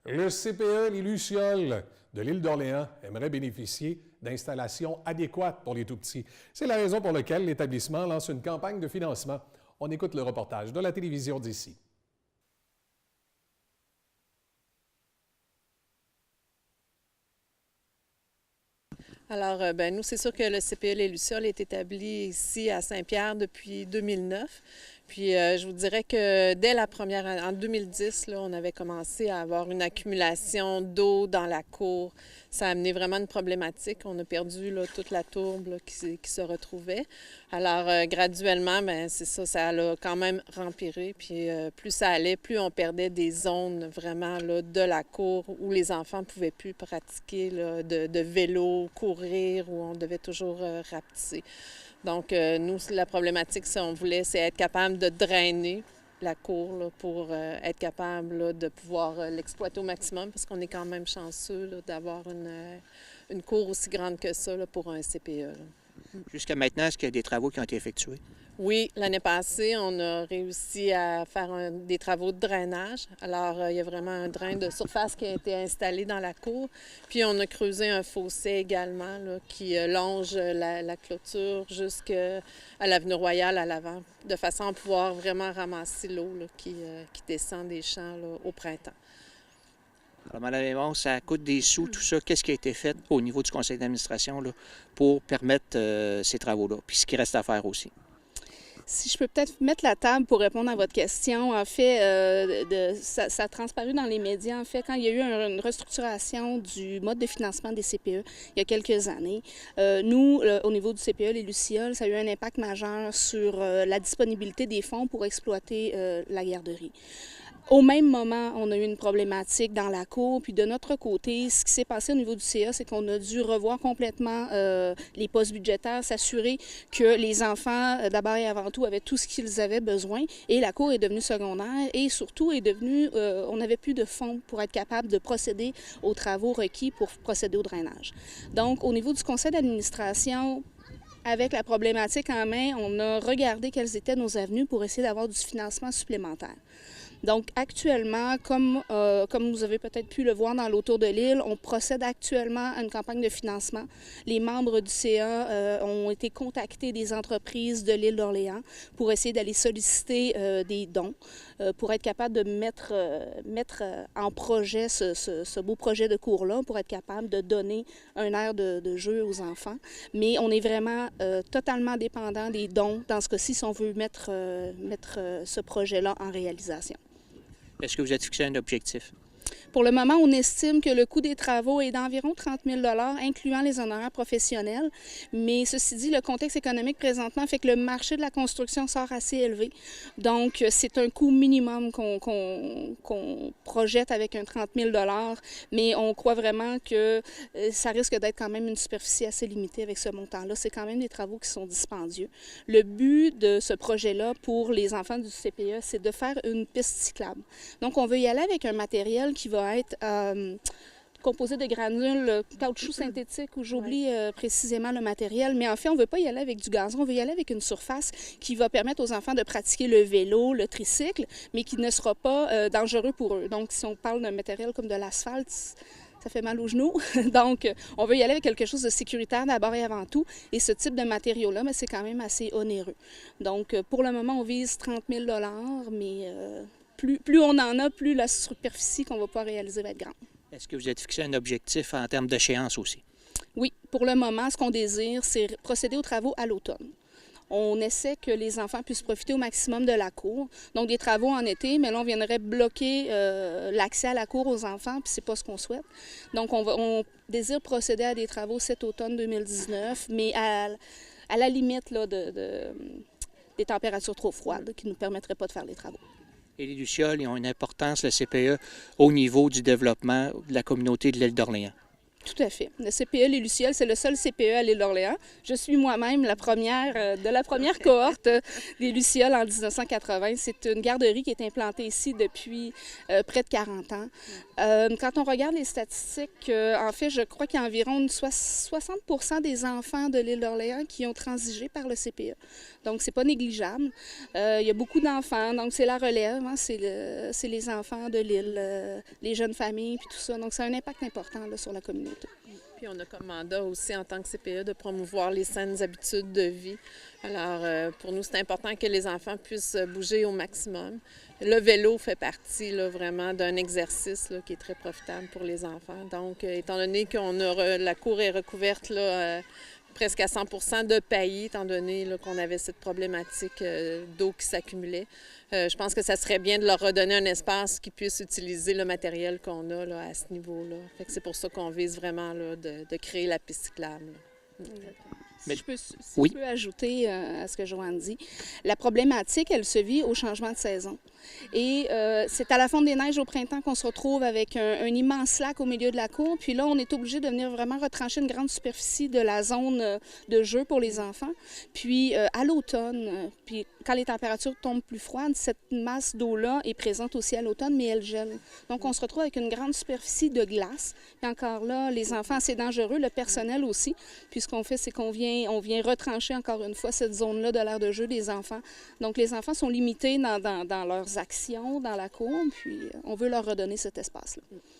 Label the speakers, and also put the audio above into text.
Speaker 1: Le CPE Les Lucioles de l'île d'Orléans aimerait bénéficier d'installations adéquates pour les tout-petits. C'est la raison pour laquelle l'établissement lance une campagne de financement. On écoute le reportage de la télévision d'ici.
Speaker 2: Alors, nous, c'est sûr que le CPE Les Lucioles est établi ici à Saint-Pierre depuis 2009. Puis, je vous dirais que dès la première année, en 2010, là, on avait commencé à avoir une accumulation d'eau dans la cour. Ça a amené vraiment une problématique. On a perdu là, toute la tourbe là, qui se retrouvait. Alors, graduellement, c'est ça, ça a quand même empiré. Puis, plus ça allait, plus on perdait des zones vraiment là, de la cour où les enfants ne pouvaient plus pratiquer là, de vélo, courir, où on devait toujours rapetisser. Donc, nous, la problématique, c'est être capable de drainer la cour là, pour être capable là, de pouvoir l'exploiter au maximum, parce qu'on est quand même chanceux là, d'avoir une cour aussi grande que ça là, pour un CPE. Là.
Speaker 3: Jusqu'à maintenant, est-ce qu'il y a des travaux qui ont été effectués?
Speaker 2: Oui, l'année passée, on a réussi à faire des travaux de drainage. Alors, il y a vraiment un drain de surface qui a été installé dans la cour. Puis, on a creusé un fossé également là, qui longe la clôture jusqu'à l'avenue Royale à l'avant, de façon à pouvoir vraiment ramasser l'eau qui descend des champs là, au printemps.
Speaker 3: Alors, Mme Aymon, ça coûte des sous, tout ça. Qu'est-ce qui a été fait au niveau du conseil d'administration là, pour permettre ces travaux-là? Puis ce qui reste à faire aussi.
Speaker 4: Si je peux peut-être mettre la table pour répondre à votre question, en fait, ça a transparu dans les médias, en fait, quand il y a eu une restructuration du mode de financement des CPE il y a quelques années. Nous, au niveau du CPE, les Lucioles, ça a eu un impact majeur sur la disponibilité des fonds pour exploiter la garderie. Au même moment, on a eu une problématique dans la cour. Puis de notre côté, ce qui s'est passé au niveau du CA, c'est qu'on a dû revoir complètement les postes budgétaires, s'assurer que les enfants, d'abord et avant tout, avaient tout ce qu'ils avaient besoin. Et la cour est devenue secondaire et surtout on n'avait plus de fonds pour être capable de procéder aux travaux requis pour procéder au drainage. Donc, au niveau du conseil d'administration, avec la problématique en main, on a regardé quelles étaient nos avenues pour essayer d'avoir du financement supplémentaire. Donc, actuellement, comme vous avez peut-être pu le voir dans l'autour de l'île, on procède actuellement à une campagne de financement. Les membres du CA ont été contactés des entreprises de l'île d'Orléans pour essayer d'aller solliciter des dons pour être capable de mettre en projet ce beau projet de cours-là, pour être capable de donner un air de jeu aux enfants. Mais on est vraiment totalement dépendant des dons, dans ce cas-ci, si on veut mettre ce projet-là en réalisation.
Speaker 3: Est-ce que vous êtes fixé un objectif?
Speaker 4: Pour le moment, on estime que le coût des travaux est d'environ 30 000 incluant les honoraires professionnels. Mais ceci dit, le contexte économique présentement fait que le marché de la construction sort assez élevé. Donc, c'est un coût minimum qu'on projette avec un 30 000 mais on croit vraiment que ça risque d'être quand même une superficie assez limitée avec ce montant-là. C'est quand même des travaux qui sont dispendieux. Le but de ce projet-là pour les enfants du CPE, c'est de faire une piste cyclable. Donc, on veut y aller avec un matériel qui va être composé de granules caoutchouc synthétique, où j'oublie précisément le matériel. Mais en fait, on ne veut pas y aller avec du gazon, on veut y aller avec une surface qui va permettre aux enfants de pratiquer le vélo, le tricycle, mais qui ne sera pas dangereux pour eux. Donc, si on parle d'un matériel comme de l'asphalte, ça fait mal aux genoux. Donc, on veut y aller avec quelque chose de sécuritaire d'abord et avant tout. Et ce type de matériau-là, c'est quand même assez onéreux. Donc, pour le moment, on vise 30 000 mais plus on en a, plus la superficie qu'on va pouvoir réaliser va être grande.
Speaker 3: Est-ce que vous êtes fixé un objectif en termes d'échéance aussi?
Speaker 4: Oui, pour le moment, ce qu'on désire, c'est procéder aux travaux à l'automne. On essaie que les enfants puissent profiter au maximum de la cour. Donc, des travaux en été, mais là, on viendrait bloquer l'accès à la cour aux enfants, puis c'est pas ce qu'on souhaite. Donc, on désire procéder à des travaux cet automne 2019, mais à la limite là, des températures trop froides qui ne nous permettraient pas de faire les travaux.
Speaker 3: Et les Lucioles, ils ont une importance, le CPE, au niveau du développement de la communauté de l'île d'Orléans.
Speaker 4: Tout à fait. Le CPE Les Lucioles, c'est le seul CPE à l'île d'Orléans. Je suis moi-même la première de la première cohorte des Lucioles en 1980. C'est une garderie qui est implantée ici depuis près de 40 ans. Quand on regarde les statistiques, en fait, je crois qu'il y a environ 60% des enfants de l'île d'Orléans qui ont transigé par le CPE. Donc, c'est pas négligeable. Il y a beaucoup d'enfants, donc c'est la relève, hein, c'est les enfants de l'île, les jeunes familles, puis tout ça. Donc, ça a un impact important là, sur la communauté.
Speaker 2: Puis on a comme mandat aussi en tant que CPE de promouvoir les saines habitudes de vie. Alors, pour nous, c'est important que les enfants puissent bouger au maximum. Le vélo fait partie là, vraiment d'un exercice là, qui est très profitable pour les enfants. Donc, étant donné qu'on a la cour est recouverte là, presque à 100% de paillis, étant donné là, qu'on avait cette problématique d'eau qui s'accumulait. Je pense que ça serait bien de leur redonner un espace qu'ils puissent utiliser le matériel qu'on a là, à ce niveau-là. Fait que c'est pour ça qu'on vise vraiment là, de créer la piste cyclable.
Speaker 4: Si je peux ajouter à ce que Joanne dit, la problématique, elle se vit au changement de saison. Et c'est à la fonte des neiges au printemps qu'on se retrouve avec un immense lac au milieu de la cour. Puis là, on est obligé de venir vraiment retrancher une grande superficie de la zone de jeu pour les enfants. Puis à l'automne, puis quand les températures tombent plus froides, cette masse d'eau-là est présente aussi à l'automne, mais elle gèle. Donc, on se retrouve avec une grande superficie de glace. Puis encore là, les enfants, c'est dangereux, le personnel aussi. Puis ce qu'on fait, c'est qu'on vient retrancher encore une fois cette zone-là de l'aire de jeu des enfants. Donc, les enfants sont limités dans leurs actions, dans la cour, puis on veut leur redonner cet espace-là.